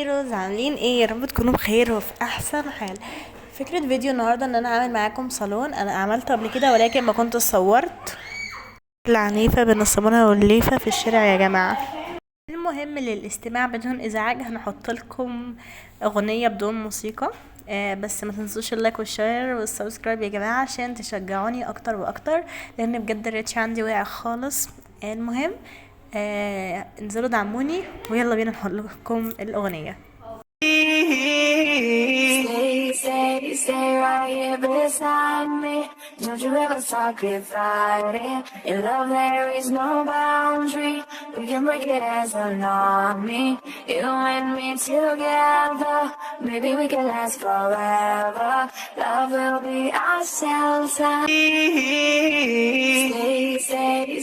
هيروز، عاملين ايه؟ يا رب تكونوا بخير وفي احسن حال. فكرة فيديو النهارده ان انا اعمل معاكم صالون. انا عملته قبل كده ولكن ما كنت صورت العنيفة بين الصابونة والليفة في الشارع يا جماعة. المهم للاستماع بدون ازعاج هنحط لكم اغنية بدون موسيقى. بس ما تنسوش اللايك والشير والسبسكرايب يا جماعة عشان تشجعوني اكتر واكتر، لان بجد الريتش عندي واقع خالص. المهم انزلوا دعموني ويلا بينا نحط لكم الاغنية. Stay right here beside me. Don't you ever stop it fighting. In love there is no boundary. We can break it as an army. You and me together. Maybe we can last forever. Love will be our shelter.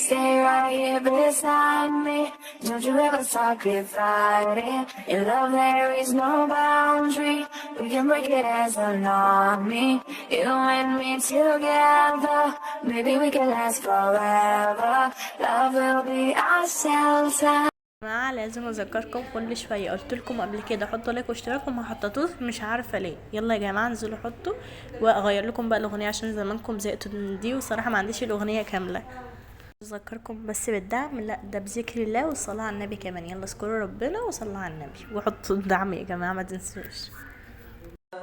Stay right here beside me. Don't you ever stop it fighting. In love there is no boundary. We can break it as an army. You and me together. Maybe we can last forever. Love will be our shelter. جماعة لازم اذكركم كل شويه، قلت لكم قبل كده حطوا لايك واشتراك وما حطيتوش، مش عارفه ليه. يلا يا جماعه انزلوا حطوا، واغير لكم بقى الاغنيه عشان زمانكم زهقتوا من دي، وصراحه ما عنديش الاغنيه كامله. اذكركم بس بالدعم، لا ده بذكر الله والصلاه على النبي كمان. يلا اذكروا ربنا وصلوا على النبي وحطوا الدعم يا جماعه ما تنسوش.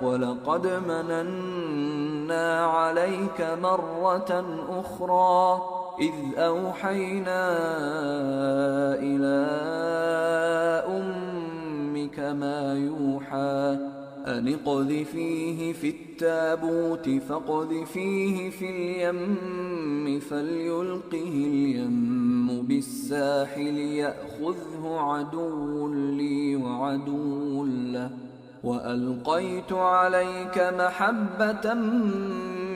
ولقد مننا عليك مرة أخرى إذ أوحينا إلى أمك ما يوحى أن اقذفيه في التابوت فاقذفيه في اليم فليلقه اليم بالساحل يأخذه عدو لي وعدو له وألقيت عليك محبة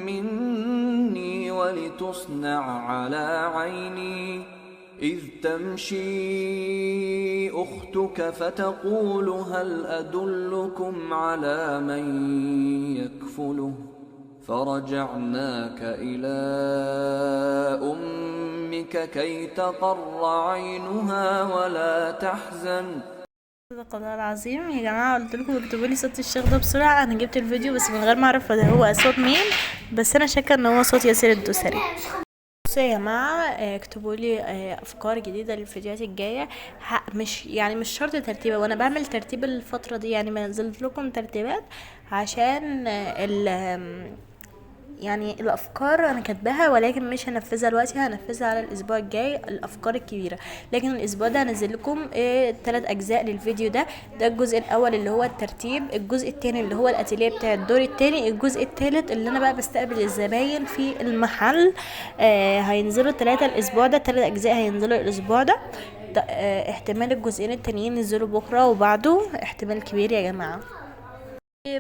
مني ولتصنع على عيني إذ تمشي أختك فتقول هل أدلكم على من يكفله فرجعناك إلى أمك كي تقر عينها ولا تحزن. صدق الله العظيم يا جماعه. قلت لكم اكتبوا لي صوت الشيخ ده بسرعه. انا جبت الفيديو بس من غير ما اعرف ده هو صوت مين، بس انا شاكه ان هو صوت ياسر الدوسري. بصوا يا جماعه، اكتبوا لي افكار جديده للفيديوهات الجايه. مش شرط ترتيبه، وانا بعمل ترتيب الفتره دي يعني ما نزلت لكم ترتيبات عشان يعني الافكار انا كاتباها ولكن مش هنفذها دلوقتي، هنفذها على الاسبوع الجاي الافكار الكبيره. لكن الاسبوع ده هنزل لكم 3 اجزاء للفيديو ده. ده الجزء الاول اللي هو الترتيب، الجزء الثاني اللي هو الاتيليه بتاع الدور الثاني، الجزء الثالث اللي انا بقى بستقبل الزباين في المحل. هينزلوا 3 الاسبوع ده، 3 اجزاء هينزلوا الاسبوع ده. احتمال الجزئين التانيين ينزلوا بكره وبعده، احتمال كبير يا جماعه.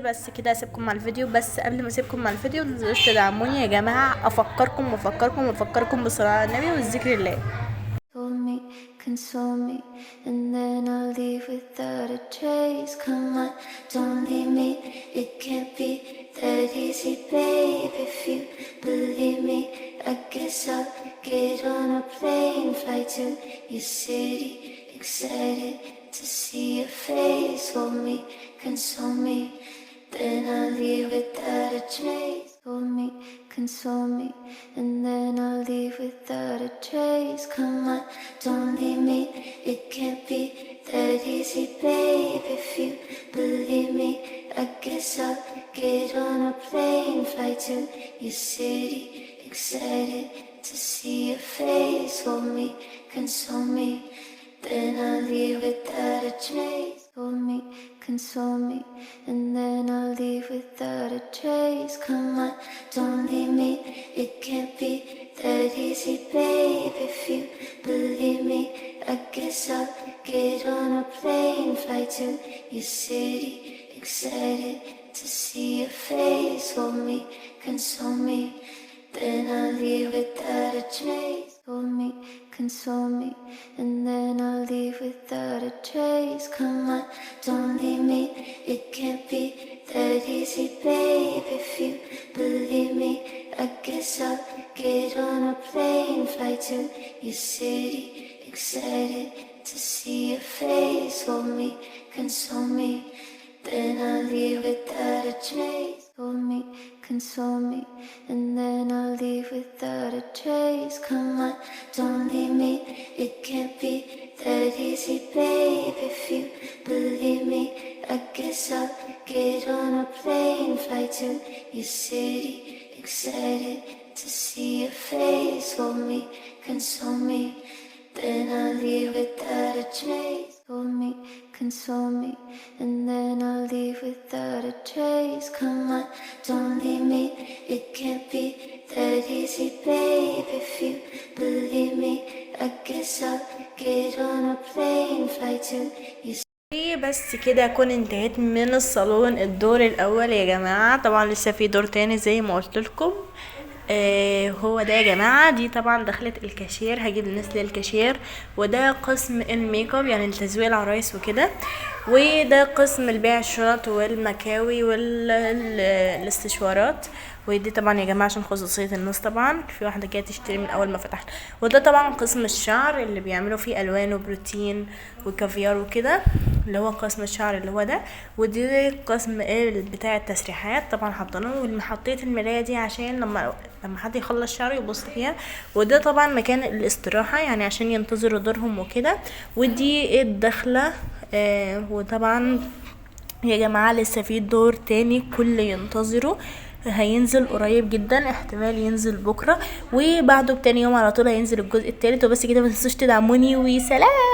بس كده اسيبكم مع الفيديو. بس قبل ما اسيبكم مع الفيديو متنسوش تدعموني يا جماعه. افكركم بالصلاه على النبي والذكر الله. Console me, and then I'll leave without a trace. Come on, don't leave me. It can't be that easy, babe. If you believe me, I guess I'll get on a plane, fly to your city, excited to see your face. Hold me, console me, then I'll leave without a trace. Hold me, console me, and then I'll leave without a trace. Come on, don't leave me. It can't be that easy, babe. If you believe me, I guess I'll get on a plane, fly to your city, excited to see your face. Hold me, console me, then I'll leave without a trace. Hold me, console me, and then I'll leave without a trace. Come on, don't leave me. It can't be that easy, babe. If you believe me, I guess I'll get on a plane, fly to your city, excited to see your face. Hold me, console me, then I'll leave without a trace. Hold me, console me, and then I'll leave without a trace. Come on, don't leave me. It can't be that easy, babe. If you believe me, I guess I'll get on a plane, fly to your city, excited to see your face. Hold me, console me, then I'll leave without a trace. Hold me, console me, and then I'll leave without a trace. Come on, don't leave me, it can't be that easy, babe. If you believe me, I guess I'll get on a plane, fly to your city, excited to see your face. Hold me, console me, then I'll leave without a trace. Hold me, console me, and then I'll leave without a trace. Come on, don't leave me, it can't be that easy, babe. If you believe me, I guess I'll get on a plane, fly to your. بس كده اكون انتهيت من الصالون الدور الاول يا جماعه. طبعا لسه في دور تاني زي ما قلت لكم. هو ده يا جماعه. دي طبعا دخلت الكاشير، هجيب الناس للكاشير. وده قسم الميك اب يعني لتزويق العرايس وكده. وده قسم البيع الشنط والمكاوي والاستشوارات. ودي طبعا يا جماعه عشان خصوصيه الناس، طبعا في واحده جايه تشتري من اول ما فتحت. وده طبعا قسم الشعر اللي بيعملوا فيه الوان وبروتين وكافيار وكده، اللي هو قسم الشعر اللي هو ده. ودي قسم بتاع التسريحات، طبعا حاطينه. وحطيت المرايه دي عشان لما حد يخلص شعره يبص فيها. وده طبعا مكان الاستراحه يعني عشان ينتظروا دورهم وكده. ودي الدخله. وطبعا يا جماعه لسه في دور تاني كل ينتظروا، هينزل قريب جدا، احتمال ينزل بكره، وبعده بتاني يوم على طول هينزل الجزء الثالث. وبس كده، ما تنسوش تدعموني، وسلام.